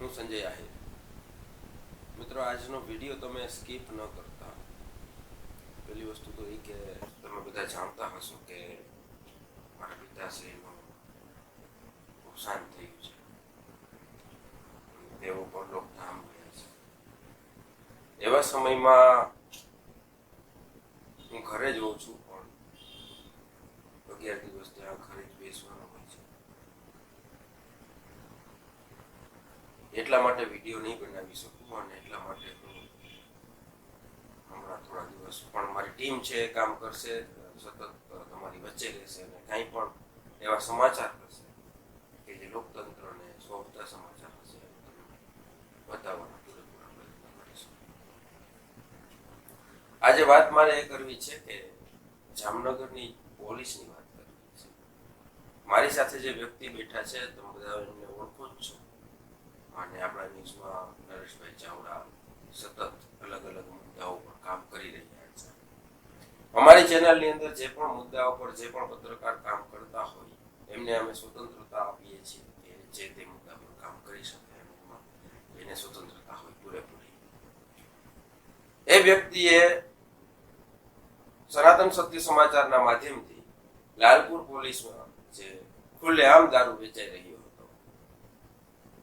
હું સંજય આહિર. મિત્રો, આજનો વિડીયો તમે સ્કીપ ન કરતા. પહેલી વસ્તુ તો એ કે તમે બધા જાણતા હશો કે મારા પિતાશ્રીનું અવસાન થયું છે. તેઓ પરલોકધામ ગયા છે. એવા સમયમાં હું ઘરે જ હોઉં છું, પણ 11 દિવસ ત્યાં ઘરે જ બેસવાનું હોય છે. એટલા માટે વિડીયો નહીં બનાવી શકું, અને એટલા માટે હું હમણાં થોડા દિવસ પણ મારી ટીમ છે એ કામ કરશે, સતત તમારી વચ્ચે રહેશે અને કાંઈ પણ એવા સમાચાર હશે કે જે લોકતંત્રને સોંપતા સમાચાર હશે બતાવવાના પૂરેપૂરા પ્રયત્ન કરીશું. આજે વાત મારે એ કરવી છે કે જામનગરની પોલીસની વાત કરવી છે. મારી સાથે જે વ્યક્તિ બેઠા છે તમે બધા એમને ઓળખો જ છો, અને આપણા ન્યૂઝમાં નરેશભાઈ ચાવડા સતત અલગ અલગ મુદ્દાઓ પર કામ કરી રહ્યા છે. અમારી ચેનલની અંદર જે પણ મુદ્દાઓ પર જે પણ પત્રકાર કામ કરતા હોય એમને અમે સ્વતંત્રતા આપીએ છીએ કે જે તે મુદ્દા પર કામ કરી શકે, એમાં એને સ્વતંત્રતા હોય પૂરેપૂરી. એ વ્યક્તિએ સનાતન સત્ય સમાચારના માધ્યમથી લાલપુર પોલીસમાં જે ખુલ્લેઆમ દારૂ વેચાઈ રહ્યો હતો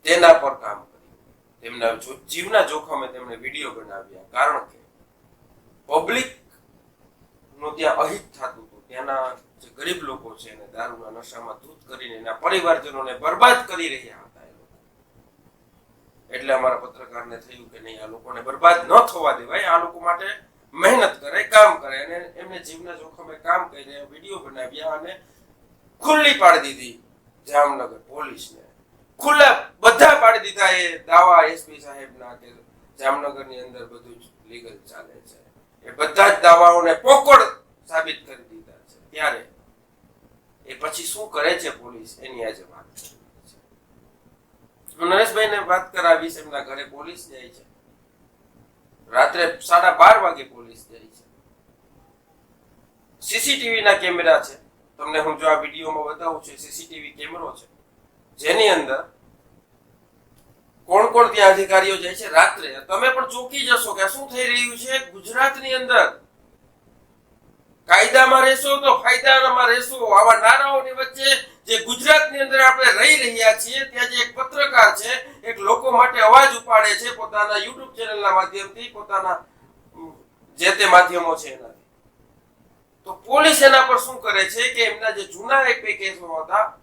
તેના પર કામ કર્યું. તેમના જીવના જોખમે તેમણે વિડીયો બનાવ્યા, કારણ કે પબ્લિક નું ત્યાં અહિત થતું હતું. ત્યાંના જે ગરીબ લોકો છે એને દારૂના નશામાં ધૂત કરીને એના પરિવારજનોને બરબાદ કરી રહ્યા હતા એ લોકો. એટલે અમારા પત્રકારને થયું કે નહીં, આ લોકોને બરબાદ ન થવા દેવાય, આ લોકો માટે મહેનત કરે, કામ કરે, અને એમને જીવના જોખમે કામ કરીને વિડીયો બનાવ્યા અને ખુલ્લી પાડી દીધી જામનગર પોલીસને. ખુલ્લા બધા પાડી દીધા એ દાવા એસપી સાહેબના કે જામનગરની અંદર બધું જ લીગલ ચાલે છે. એ બધા જ દાવાઓને પોકળ સાબિત કરી દીધા છે. ત્યારે એ પછી શું કરે છે પોલીસ, એની આજે વાત કરવી છે. હું નરેશભાઈને વાત કરાવીશ. એમના ઘરે પોલીસ જાય છે. રાત્રે 12:30 વાગે પોલીસ જાય છે. સીસીટીવી ના કેમેરા છે. તમને હું જો આ વિડીયોમાં બતાવું છું, સીસીટીવી કેમેરો છે જેની અંદર કોણ કોણ ત્યાં અધિકારીઓ જાય છે રાત્રે. તમે પણ ચોકી જશો કે શું થઈ રહ્યું છે ગુજરાતની અંદર. કાયદામાં રહેશો તો ફાયદામાં રહેશો. આવા નારાઓની વચ્ચે જે ગુજરાતની અંદર આપણે રહી રહ્યા છીએ, ત્યાં જે એક પત્રકાર છે, એક લોકો માટે અવાજ ઉપાડે છે પોતાના યુટ્યુબ ચેનલના માધ્યમથી, પોતાના જે તે માધ્યમો છે એનાથી, તો પોલીસ એના પર શું કરે છે કે એમના જે જૂના એક બે કેસો હતા,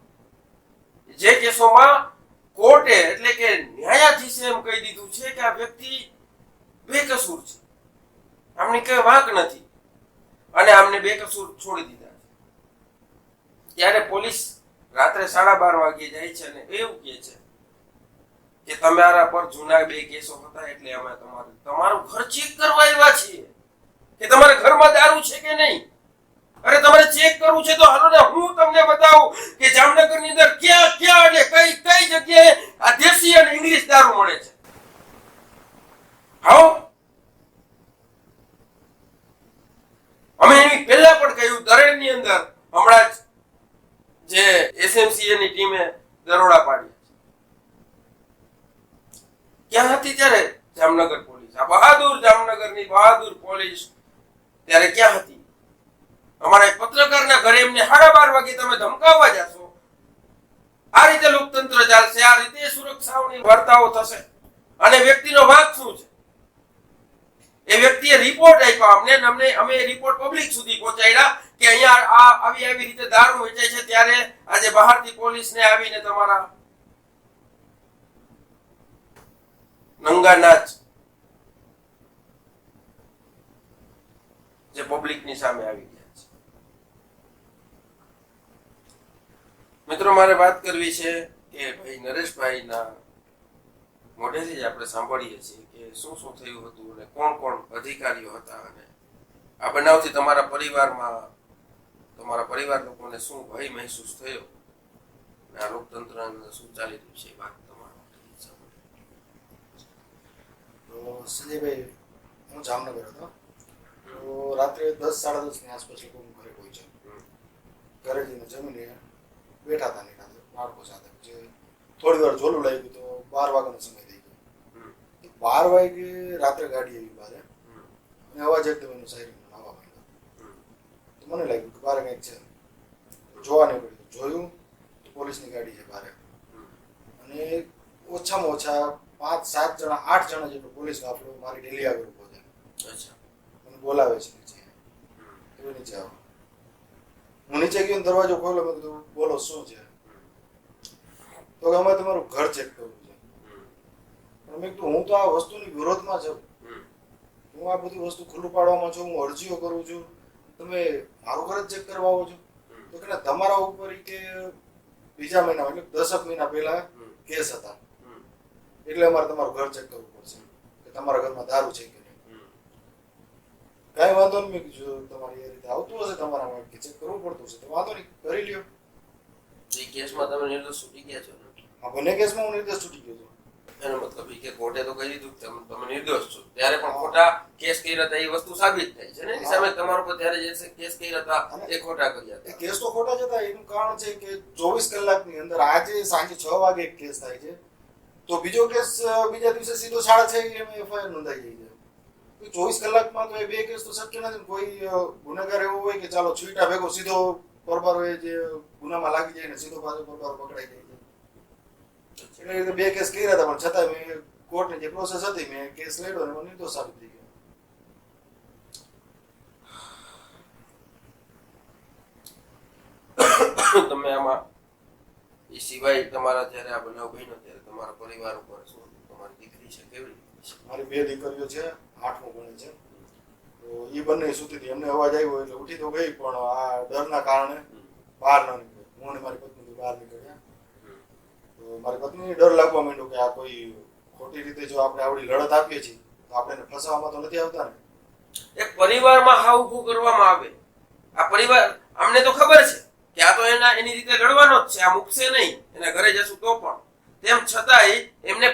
જે કેસોમાં કોર્ટે એટલે કે ન્યાયાધીશે એમ કહી દીધું છે કે આ વ્યક્તિ બેકસૂર છે, આમની કઈ વાંક નથી, અને આમને બેકસૂર છોડી દીધા છે. ત્યારે પોલીસ રાત્રે 12:30 વાગે જાય છે અને એવું કહે છે કે તમારા પર જૂના 2 કેસો હતા, એટલે અમે તમારું ઘર ચેક કરવા આવ્યા છીએ કે તમારા ઘરમાં દારૂ છે કે નહીં. અરે તમારે ચેક કરવું છે તો હાલો ને, હું તમને બતાવું કે જામનગરની અંદર ક્યાં ક્યાં અને કઈ કઈ જગ્યાએ આ દેશી અને ઇંગ્લિશ દારૂ મળે છે. આવો અમે એની પહેલા પણ કહ્યું, દરેડની અંદર હમણાં જ જે એસએમસીએ ની ટીમે દરોડા પાડ્યા છે. ક્યાં હતી ત્યારે જામનગર પોલીસ? આ બહાદુર જામનગરની બહાદુર પોલીસ ત્યારે ક્યાં હતી? અમારા એક પત્રકારના ઘરે એમને 12:30 વાગે તમે ધમકાવવા જશો. આ રીતે લોકતંત્ર ચાલશે, આ રીતે સુરક્ષાઓની વાર્તાઓ થશે. અને વ્યક્તિનો વાંક શું છે? એ વ્યક્તિએ રિપોર્ટ આપ્યો અમને, અમે રિપોર્ટ પબ્લિક સુધી પહોંચાડ્યા કે અહીંયા આવી રીતે દારૂ વેચાય છે. ત્યારે આજે બહારથી પોલીસને આવીને તમારા નંગા નાચ જે પબ્લિકની સામે આવી ગયા છે. મિત્રો, મારે વાત કરવી છે કે ભાઈ નરેશભાઈના મોઢેથી જ આપણે સાંભળીએ છીએ કે શું શું થયું હતું અને કોણ કોણ અધિકારીઓ હતા, અને આ બનાવથી તમારા પરિવારમાં, તમારા પરિવાર લોકોને શું ભય મહેસૂસ થયો, અને આ લોકતંત્ર શું ચાલી રહ્યું છે, એ વાત તમારા તો સંજયભાઈ, હું જામનગર હતો. તો રાત્રે 10-10:30 ની આસપાસ લોકો ઘરે પહોંચ્યા. ઘરે જઈને જમીને બેઠા હતા નિરાંતે બાળકો સાથે. જે થોડી વાર ઝોલું લાગ્યું તો 12 વાગ્યાનો સમય થઈ 12 વાગે રાત્રે ગાડી આવી બારે અને અવાજ એકદમ એનો સાયરન આવવા માંડ્યો. તો મને લાગ્યું કે બારે કંઈક છે. જોવા નીકળ્યું, જોયું તો પોલીસની ગાડી છે બારે અને ઓછામાં ઓછા 5-7 જણા 8 જણા જેટલો પોલીસ કાફલો મારી ડેલી આગળ ઉભો છે. અચ્છા. મને બોલાવે છે નીચે. તમે નીચે આવો. હું નીચે ગયો ને દરવાજો ખોલ્યો. મેં કીધું બોલો શું છે? તો કે અમારે તમારું ઘર ચેક કરવું છે. પણ મેં કીધું હું તો આ વસ્તુની વિરોધમાં છું. હું આ બધી વસ્તુ ખુલ્લું પાડવામાં છું, હું અરજીઓ કરું છું, તમે મારું ઘર જ ચેક કરવા આવો છો? તો કે તમારા ઉપર કે બીજા મહિના એટલે 10 મહિના પહેલા કેસ હતા એટલે અમારે તમારું ઘર ચેક કરવું પડશે કે તમારા ઘરમાં દારૂ છે કે નહીં. કાંઈ વાંધો નહીં. મેં કીધું તમારી એ રીતે આવતું હશે તમારામાં કે ચેક કરવું પડતું હશે તો વાંધો નહીં, કરી લ્યો. એ કેસમાં તમે નિર્દોષ છૂટી ગયા છો ને? આ બંને કેસમાં હું નિર્દોષ છૂટી ગયો છું. એનો મતલબ એ કે કોર્ટે તો કહી દીધું કે તમે નિર્દોષ છો. ત્યારે પણ ખોટા કેસ કર્યા હતા એ વસ્તુ સાબિત થાય છે ને. એની સામે તમારા પર ત્યારે જે કેસ કર્યા હતા એ ખોટા કર્યા એ હતા. કેસ તો ખોટા જ હતા. એનું કારણ છે કે 24 કલાકની અંદર આજે સાંજે 6 વાગે એક કેસ થાય છે તો બીજો કેસ બીજા દિવસે સીધો 6:30 એમ એફઆઈઆર નોંધાઈ જાય છે. 24 કલાકમાં તો એ બે કેસ તો શક્ય નથી. કોઈ ગુનેગાર એવો હોય કે ચાલો છૂટા ભેગો સીધો પરબારો એ જે ગુનામાં લાગી જાય ને સીધો પાછો પરબારો પકડાઈ જાય છે. એટલે રીતે બે કેસ કર્યા હતા પણ છતાં મેં કોર્ટની જે પ્રોસેસ હતી મેં કેસ લડ્યો અને મને નિર્દોષ સાબિત થઈ ગયો. તમે આમાં એ સિવાય તમારા જયારે આ બનાવ બન્યો ત્યારે તમારા પરિવાર ઉપર શું, તમારી દીકરી છે કેવી રીતે છે? મારી 2 દીકરીઓ છે, 8મું ભણે છે. તો એ બંને સુતી હતી. એમને અવાજ આવ્યો એટલે ઉઠી તો ગઈ પણ આ ડરના કારણે બહાર ન નીકળે. હું અને મારી પત્ની બહાર નીકળ્યા તો મારી પત્નીને ડર લાગવા માંડ્યો કે આ કોઈ ખોટી રીતે જો આપણે આવડી લડત આપીએ છીએ તો આપણે એને ફસાવવામાં તો નથી આવતા ને. એક પરિવારમાં હાવ ઊભું કરવામાં આવે. આ પરિવાર અમને તો ખબર છે કે આ તો એની રીતે લડવાનો જ છે, આ મૂકશે નહીં, એના ઘરે જશું તો પણ. તેમ છતાંય એમને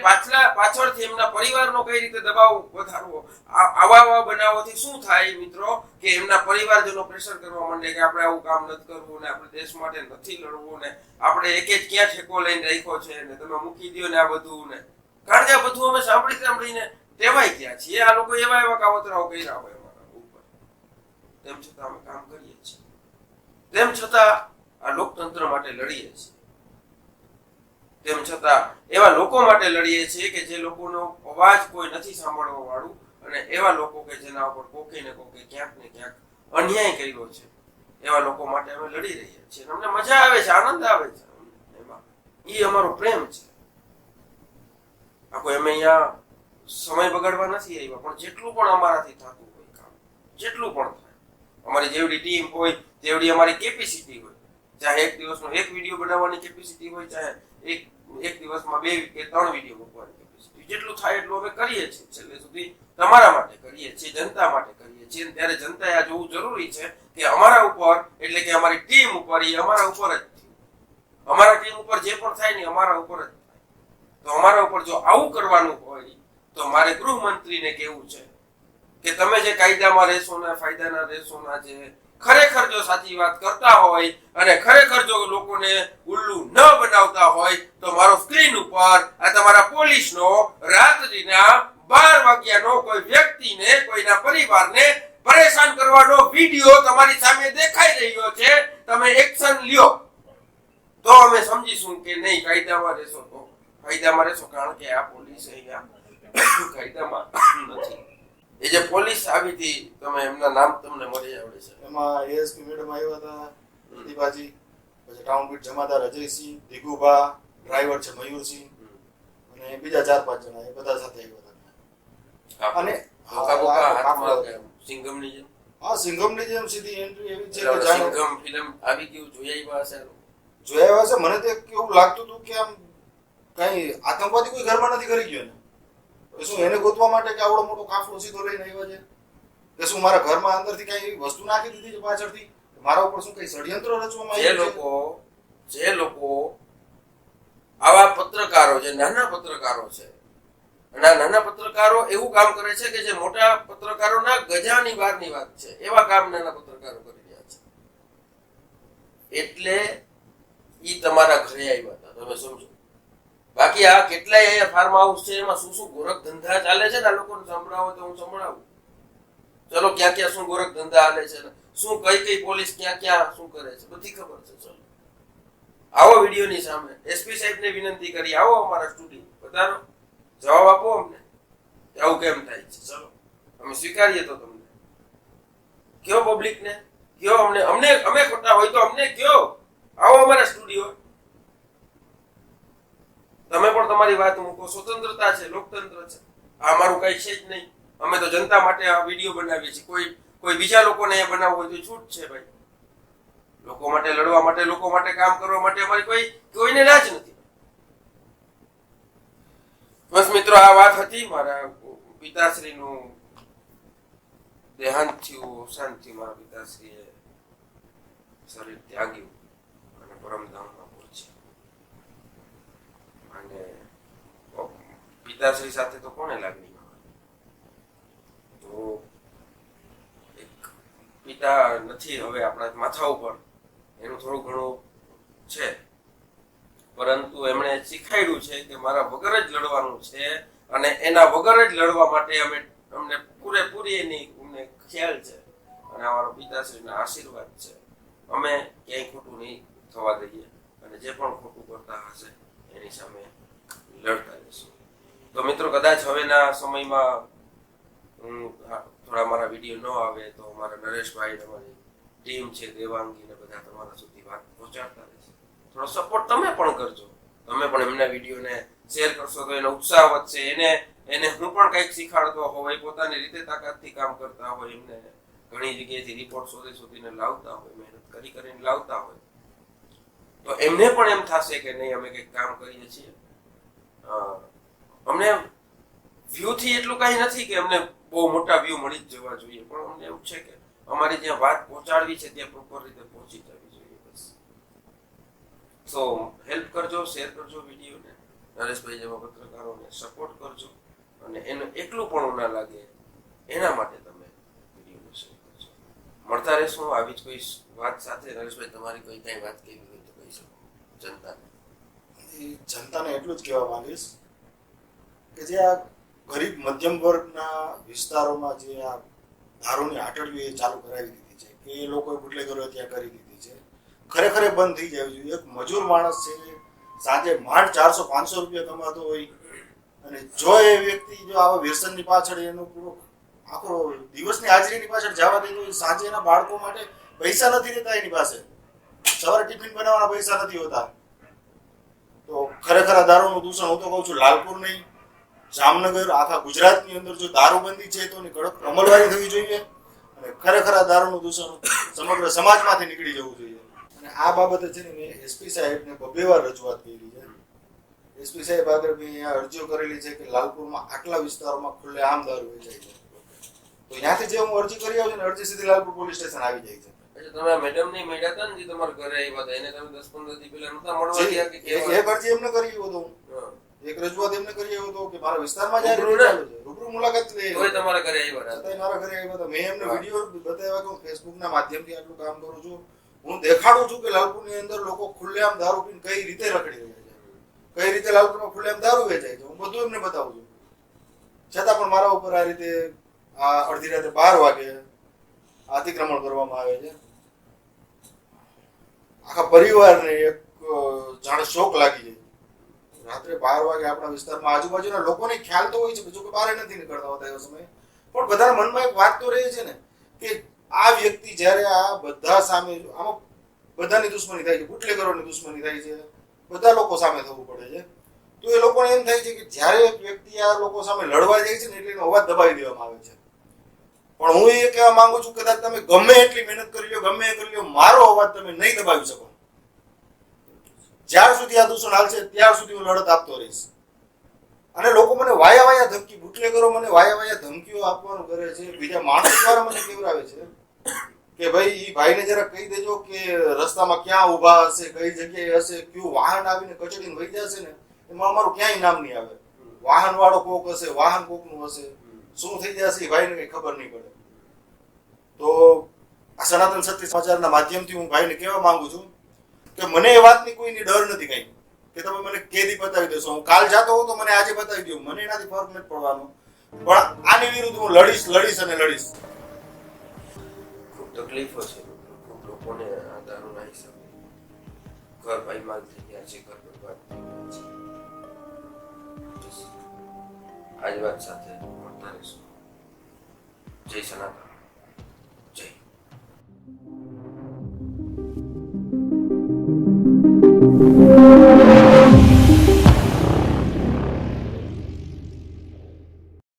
પાછળથી એમના પરિવારનો કઈ રીતે દબાવ વધારવો, આવા બનાવોથી શું થાય મિત્રો કે એમના પરિવારજનો પ્રેશર કરવા માંડે કે આપણે આવું કામ નથી કરવું ને આપણે દેશ માટે નથી લડવું ને આપણે એક જ ક્યાં ઠેકો લઈને રાખ્યો છે ને તમે મૂકી દો ને આ બધું ને. કારણ કે આ બધું અમે સાંભળીને ટેવાઈ ગયા છીએ. આ લોકો એવા કાવતરાઓ કર્યા હોય અમારા ઉપર. તેમ છતાં અમે કામ કરીએ છીએ. તેમ છતાં આ લોકતંત્ર માટે લડીએ છીએ. તેમ છતાં એવા લોકો માટે લડીએ છીએ કે જે લોકોનો અવાજ કોઈ નથી સાંભળવા વાળું અને એવા લોકો કે જેના ઉપર કોકે ને કોકે ક્યાંક ને ક્યાંક અન્યાય કર્યો છે એવા લોકો માટે અમે લડી રહ્યા છીએ. અમને મજા આવે છે, આનંદ આવે છે એમાં. એ અમારો પ્રેમ છે. આ કોઈ અમે અહીંયા સમય બગાડવા નથી આવ્યા પણ જેટલું પણ અમારાથી થતું હોય કામ, જેટલું પણ થાય, અમારી જેવડી ટીમ હોય, જેવડી અમારી કેપેસિટી હોય, ચાહે એક દિવસનો એક વિડીયો બનાવવાની કેપેસિટી હોય, ચાહે એક દિવસમાં 2 કે 3 વિડીયો મૂકવાની કેપેસિટી, જેટલું થાય એટલું અમે કરીએ છીએ. છેલ્લે સુધી તમારા માટે કરીએ છીએ, જનતા માટે કરીએ છીએ. ત્યારે જનતાએ આ જોવું જરૂરી છે કે અમારા ઉપર એટલે કે અમારી ટીમ ઉપર, એ અમારા ઉપર જ થયું. અમારા ટીમ ઉપર જે પણ થાય ને અમારા ઉપર જ થાય. તો અમારા ઉપર જો આવું કરવાનું હોય તો મારે ગૃહમંત્રીને કહેવું છે કે તમે જે કાયદામાં રહેશો ને ફાયદાના રહેશો ના, જે ખરેખર જો સાચી વાત કરતા હોય અને ખરેખર જો લોકોને ઉલ્લુ ન બનાવતા હોય તો મારો સ્ક્રીન ઉપર આ તમારા પોલીસનો રાત્રિના 12 વાગ્યાનો કોઈ વ્યક્તિને, કોઈના પરિવારને પરેશાન કરવાનો વિડીયો તમારી સામે દેખાઈ રહ્યો છે. તમે એક્શન લ્યો તો અમે સમજીશું કે નહીં કાયદામાં રહેશો તો કાયદામાં રહેશો. કારણ કે આ પોલીસ અહીંયા કાયદામાં નથી. એ જે પોલીસ આવી હતી તમે એમના નામ તમને મળી આવડે છે? એમાં એએસપી મેડમ આવ્યા હતા, પ્રતિભાજી, પછી ટાઉન બીટ જમાદાર અજયસિંહ, દિગુભા, ડ્રાઈવર છે મયુરસિંહ અને બીજા 4-5 જણા, એ બધા સાથે આવ્યા હતા. અને સિંઘમની જેમ, હા સિંઘમની જેમ સીધી એન્ટ્રી એવી છે કે સિંઘમ ફિલ્મ આવી ગયું જોઈ આવ્યા હશે? જોયા હશે. મને તો એવું લાગતું હતું કે આમ કઈ આતંકવાદી કોઈ ઘરમાં નથી કરી ગયો ને, કે શું એને ગોતવા માટે કે આવડો મોટો કાફલો સીધો લઈને આવ્યા છે, કે શું મારા ઘરમાં અંદરથી કઈ વસ્તુ નાખી દીધી છે પાછળથી, મારા ઉપર શું કઈ ષડયંત્ર રચવામાં આવ્યું છે? જે લોકો આવા પત્રકારો, જે નાના પત્રકારો છે, અને આ નાના પત્રકારો એવું કામ કરે છે કે જે મોટા પત્રકારોના ગજાની બહારની વાત છે, એવા કામ નાના પત્રકારો કરી રહ્યા છે. એટલે ઈ તમારા ઘરે આવ્યા હતા, તમે સમજો. બાકી આ કેટલાય અહીંયા ફાર્મ હાઉસ છે એમાં શું શું ગોરખ ધંધા ચાલે છે ને આ લોકોને સંભળાવો તો હું સંભળાવું. ચલો ક્યાં ક્યાં શું ગોરખ ધંધા હાલે છે ને શું કઈ કઈ પોલીસ ક્યાં ક્યાં શું કરે છે બધી ખબર છે. ચલો આવો વિડીયોની સામે એસપી સાહેબને વિનંતી કરી આવો અમારા સ્ટુડિયો બતાવો, જવાબ આપો અમને કે આવું કેમ થાય છે. ચલો અમે સ્વીકારીએ તો તમને કયો, પબ્લિકને કયો, અમને અમે ખોટા હોય તો અમને કયો, આવો અમારા સ્ટુડિયો. તમે પણ તમારી વાત મૂકો, સ્વતંત્રતા છે, લોકતંત્ર છે. આ અમારું કઈ છે જ નહીં. અમે તો જનતા માટે આ વિડીયો બનાવીએ છીએ. કોઈ બીજા લોકોને એ બનાવવું હોય તો છૂટ છે ભાઈ. લોકો માટે લડવા માટે, લોકો માટે કામ કરવા માટે અમારી કોઈને લાજ નથી. બસ મિત્રો, આ વાત હતી. મારા પિતાશ્રીનું દેહાંત થયું, અવસાન થયું. મારા પિતાશ્રીએ શરીર ત્યાગ્યું અને પરમધામમાં પહોંચ્યા. અને પિતાશ્રી સાથે તો કોને લાગણી ન હોય? તો એક પિતા નથી હવે આપણા માથા ઉપર, એનું થોડું ઘણું છે, પરંતુ એમણે શીખાડ્યું છે કે મારા વગર જ લડવાનું છે અને એના વગર જ લડવા માટે અમને પૂરેપૂરી એની અમને ખ્યાલ છે અને અમારા પિતાશ્રીના આશીર્વાદ છે. અમે ક્યાંય ખોટું નહીં થવા દઈએ અને જે પણ ખોટું કરતા હશે એની સામે લડતા રહીશું. તો મિત્રો, કદાચ હવેના સમયમાં થોડા મારા વિડીયો ન આવે તો અમારા નરેશભાઈ, અમારી ટીમ છે, દેવાંગી ને બધા તમારા સુધી વાત પહોંચાડતા રહેશે. થોડો સપોર્ટ તમે પણ કરજો. તમે પણ એમના વિડીયોને શેર કરશો તો એનો ઉત્સાહ વધશે. એને હું પણ કંઈક શીખાડતો હોય, પોતાની રીતે તાકાતથી કામ કરતા હોય, એમને ઘણી જગ્યાએથી રિપોર્ટ શોધીને લાવતા હોય, મહેનત કરીને લાવતા હોય, તો એમને પણ એમ થશે કે નહીં, અમે કંઈક કામ કરીએ છીએ. અમને વ્યૂ થી એટલું કઈ નથી કે અમને બહુ મોટા વ્યૂ મળી જ જવા જોઈએ, પણ અમને એવું છે કે અમારી જ્યાં વાત પહોંચાડવી છે ત્યાં પ્રોપર રીતે પહોંચી જવી જોઈએ. બસ સો હેલ્પ કરજો, શેર કરજો વિડીયોને, નરેશભાઈ જેવા પત્રકારોને સપોર્ટ કરજો અને એનું એકલું પણ ના લાગે એના માટે તમે વિડીયોને શેર કરજો. મળતા રહેશું આવી જ કોઈ વાત સાથે. નરેશભાઈ, તમારી કોઈ કઈ વાત કેવી હોય તો કહી શકો જનતાને. જનતાને એટલું જ કહેવા માંગીશ કે જે આ ગરીબ મધ્યમ વર્ગના વિસ્તારોમાં જે આ દારૂની આટડીઓ ચાલુ કરાવી દીધી છે, કે એ લોકોએ બુટલેગરો ત્યાં કરી દીધી છે, ખરેખર એ બંધ થઈ જવી જોઈએ. એક મજૂર માણસ છે, સાંજે માંડ 400-500 રૂપિયા કમાતો હોય અને જો એ વ્યક્તિ જો આવા વ્યસનની પાછળ એનો પૂરો આખો દિવસની હાજરીની પાછળ જવા દેતો હોય, સાંજે એના બાળકો માટે પૈસા નથી રહેતા એની પાસે, સવારે ટિફિન બનાવવાના પૈસા નથી હોતા, તો ખરેખર આ દારૂનું દૂષણ, હું તો કહું છું લાલપુર નહીં, જામનગર, આખા ગુજરાતની અંદર જો દારૂબંધી છે તો એની કડક અમલવારી થવી જોઈએ અને ખરેખર આ દારૂનું દૂષણ સમગ્ર સમાજમાંથી નીકળી જવું જોઈએ. અને આ બાબતે છે ને મેં એસપી સાહેબને 2 વાર રજૂઆત કરી છે. એસપી સાહેબ આગળ મેં અહીંયા અરજીઓ કરેલી છે કે લાલપુરમાં આટલા વિસ્તારોમાં ખુલ્લેઆમ દારૂ વેચાય છે, તો ત્યાંથી જે હું અરજી કરી આવું છું ને, અરજી સીધી લાલપુર પોલીસ સ્ટેશન આવી જાય છે. તમે મેડમ ની મળ્યા હતા ને, જે તમારા ઘરે આવ્યા હતા, એને તમે 10-15 દી પહેલા નતા મળવા ગયા કે એક અરજી એમને કરી આવ્યો હતો, એક રજૂઆત એમને કરી આવ્યો હતો કે મારા વિસ્તારમાં જાય ચાલુ છે, રૂબરૂ મુલાકાત લઈ તોય તમારા ઘરે આવ્યા હતા. મારા ઘરે આવ્યા હતા. મેં એમને વિડીયો બતાવ્યા કે હું ફેસબુકના માધ્યમથી આટલું કામ કરું છું, હું દેખાડું છું કે લાલપુરની અંદર લોકો ખુલ્લેઆમ દારૂ પીને કઈ રીતે રખડી રહ્યા છે, કઈ રીતે લાલપુરમાં ખુલ્લેઆમ દારૂ વેચાય છે, હું બધું એમને બતાવું છું. છતાં પણ મારા ઉપર આ રીતે આ અડધી રાતે 12 વાગે અતિક્રમણ કરવામાં આવે છે. આખા પરિવારને એક જાણે શોક લાગી જાય. રાત્રે 12 વાગે આપણા વિસ્તારમાં આજુબાજુના લોકોને ખ્યાલ તો હોય છે, બીજું કે બહાર નથી નીકળતા હોતા એ સમયે, પણ બધાના મનમાં એક વાત તો રહે છે ને કે આ વ્યક્તિ જ્યારે આ બધા સામે, આમાં બધાની દુશ્મની થાય છે, બુટલેગરોની દુશ્મની થાય છે, બધા લોકો સામે થવું પડે છે, તો એ લોકોને એમ થાય છે કે જ્યારે એક વ્યક્તિ આ લોકો સામે લડવા જાય છે ને એટલે એનો અવાજ દબાવી દેવામાં આવે છે. પણ હું એ કહેવા માંગુ છું, કદાચ તમે ગમે એટલી મહેનત કરી લો, ગમે એ કરી લો, મારો અવાજ તમે નહીં દબાવી શકો. જ્યાર સુધી આ દૂષણ હાલશે ત્યાર સુધી હું લડત આપતો રહીશ. અને લોકો મને વાયા ધમકી, બુટલેગરો મને વાયા ધમકીઓ આપવાનું કરે છે, બીજા માણસો દ્વારા મને કેવરાવે છે કે ભાઈ ઈ ભાઈને જરા કહી દેજો કે રસ્તામાં ક્યાં ઊભા હશે, કઈ જગ્યાએ હશે, કયું વાહન આવીને કચડીને વહી જશે ને એમાં અમારું ક્યાંય નામ નહીં આવે. વાહન વાળો કોક હશે, વાહન કોકનું હશે, શું થઈ જશે એ ભાઈને કઈ ખબર નહીં પડે. તો આ સનાતન સત્ય સમાચારના માધ્યમથી હું ભાઈને કહેવા માંગુ છું કે મને એ વાતની કોઈની ડર નથી કઈ. કે તમે મને કેદી બતાવી દેશો, હું કાલ જાતો હોઉં તો મને આજે બતાવી દો, મને એનાથી ફરક નથી પડવાનો, પણ આની વિરુદ્ધ હું લડીશ અને લડીશ. ખૂબ તકલીફો છે મિત્રો. ખૂબ લોકોને આ દારૂના હિસાબે ઘર પાયમાલ થઈ ગયા છે, ઘર બરબાદ થઈ ગયા છે. બસ આજ વાત સાથે મળતા રહીશું. જય સનાતન.